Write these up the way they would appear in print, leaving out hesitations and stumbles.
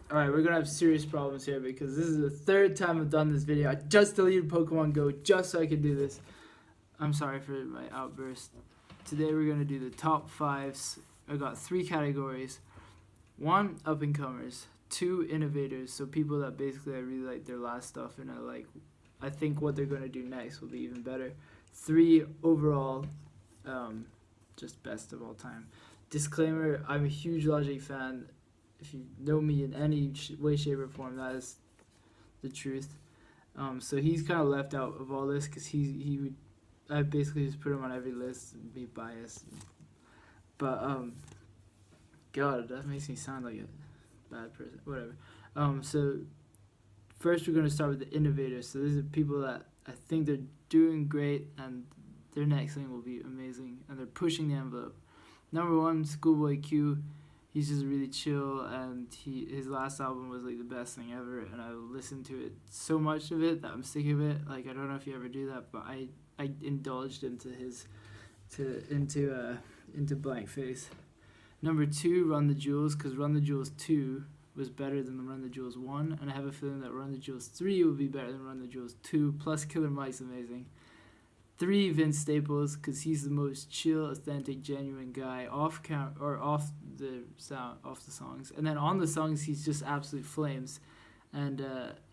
Alright, we're gonna have serious problems here because this is the third time I've done this video. I just deleted Pokemon Go just so I could do this. I'm sorry for my outburst. Today we're gonna do the top fives. I got three categories. One, up and comers. Two, innovators. So people that basically I really like their last stuff and I think what they're gonna do next will be even better. Three, overall, just best of all time. Disclaimer: I'm a huge Logic fan. If you know me in any way, shape, or form, that is the truth. So he's kind of left out of all this because he would. I basically just put him on every list and be biased. But God, that makes me sound like a bad person. Whatever. So first we're gonna start with the innovators. So these are people that I think they're doing great and their next thing will be amazing and they're pushing the envelope. Number one, Schoolboy Q. He's just really chill and his last album was like the best thing ever and I listened to it so much of it that I'm sick of it. Like I don't know if you ever do that, but I indulged into into Blank Face. Number two, Run the Jewels, because Run the Jewels 2 was better than Run the Jewels 1, and I have a feeling that Run the Jewels 3 will be better than Run the Jewels 2, plus Killer Mike's amazing. Three, Vince Staples, because he's the most chill, authentic, genuine guy off the songs, and then on the songs he's just absolute flames, and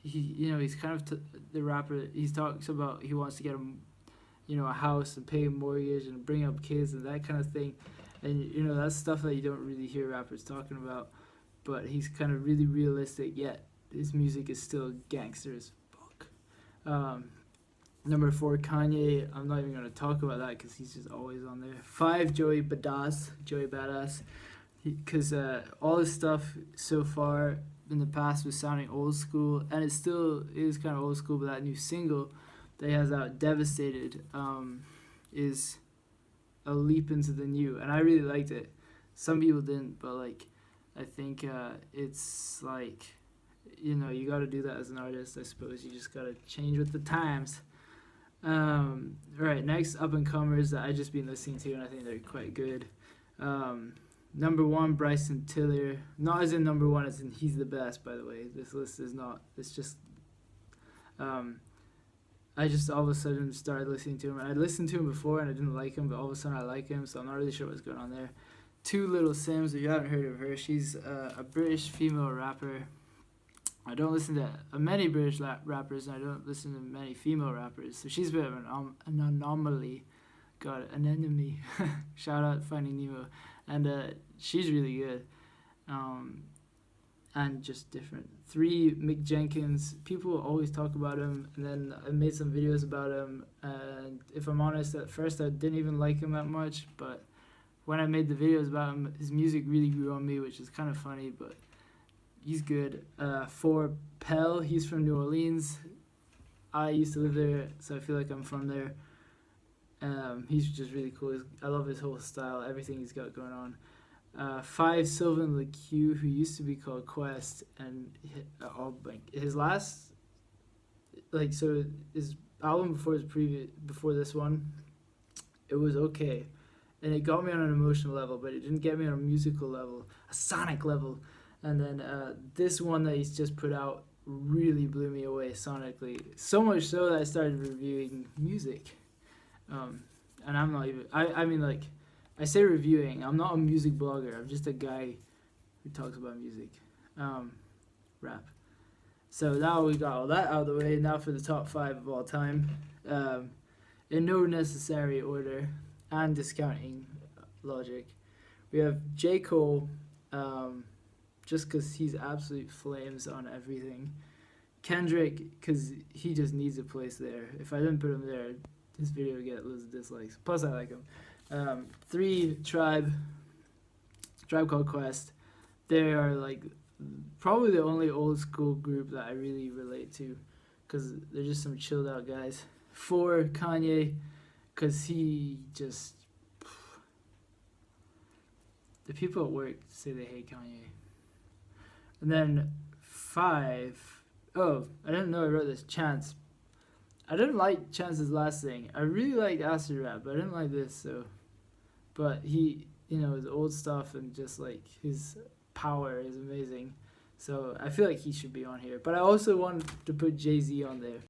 he's kind of the rapper. He talks about he wants to get a house and pay a mortgage and bring up kids and that kind of thing, and that's stuff that you don't really hear rappers talking about, but he's kind of really realistic. Yet his music is still gangster as fuck. Number four, Kanye. I'm not even going to talk about that because he's just always on there. Five, Joey Badass. Because all his stuff so far in the past was sounding old school, and it still is kind of old school, but that new single that he has out, Devastated, is a leap into the new, and I really liked it. Some people didn't, but I think it's you got to do that as an artist. I suppose you just got to change with the times. Right, next, up and comers that I just been listening to and I think they're quite good. Number one, Bryson Tiller. Not as in number one, as in he's the best, by the way. This list is not. It's just. I just all of a sudden started listening to him. I listened to him before and I didn't like him, but all of a sudden I like him, so I'm not really sure what's going on there. Two, Little Sims. If you haven't heard of her, she's a British female rapper. I don't listen to many British rappers, and I don't listen to many female rappers. So she's a bit of an anomaly. God, an enemy. Shout out Finding Nemo. And she's really good. And just different. Three, Mick Jenkins. People always talk about him, and then I made some videos about him. And if I'm honest, at first I didn't even like him that much, but when I made the videos about him, his music really grew on me, which is kind of funny, but he's good. Four, Pell. He's from New Orleans. I used to live there, so I feel like I'm from there. He's just really cool. I love his whole style, everything he's got going on. Five, Sylvan LeCue, who used to be called Quest, and his last, his album before this one, it was okay, and it got me on an emotional level, but it didn't get me on a musical level, a sonic level. And then this one that he's just put out really blew me away sonically. So much so that I started reviewing music. And I'm not even... I say reviewing. I'm not a music blogger. I'm just a guy who talks about music. Rap. So now we got all that out of the way. Now for the top five of all time. In no necessary order and discounting logic. We have J. Cole... just because he's absolute flames on everything. Kendrick, because he just needs a place there. If I didn't put him there, this video would get loads of dislikes. Plus, I like him. Three, Tribe Called Quest. They are probably the only old school group that I really relate to, because they're just some chilled out guys. Four, Kanye, because he just... The people at work say they hate Kanye. And then five, I didn't know I wrote this, Chance. I didn't like Chance's last thing. I really liked Acid Rap, but I didn't like this, so. But he, his old stuff and just his power is amazing. So I feel like he should be on here. But I also want to put Jay-Z on there.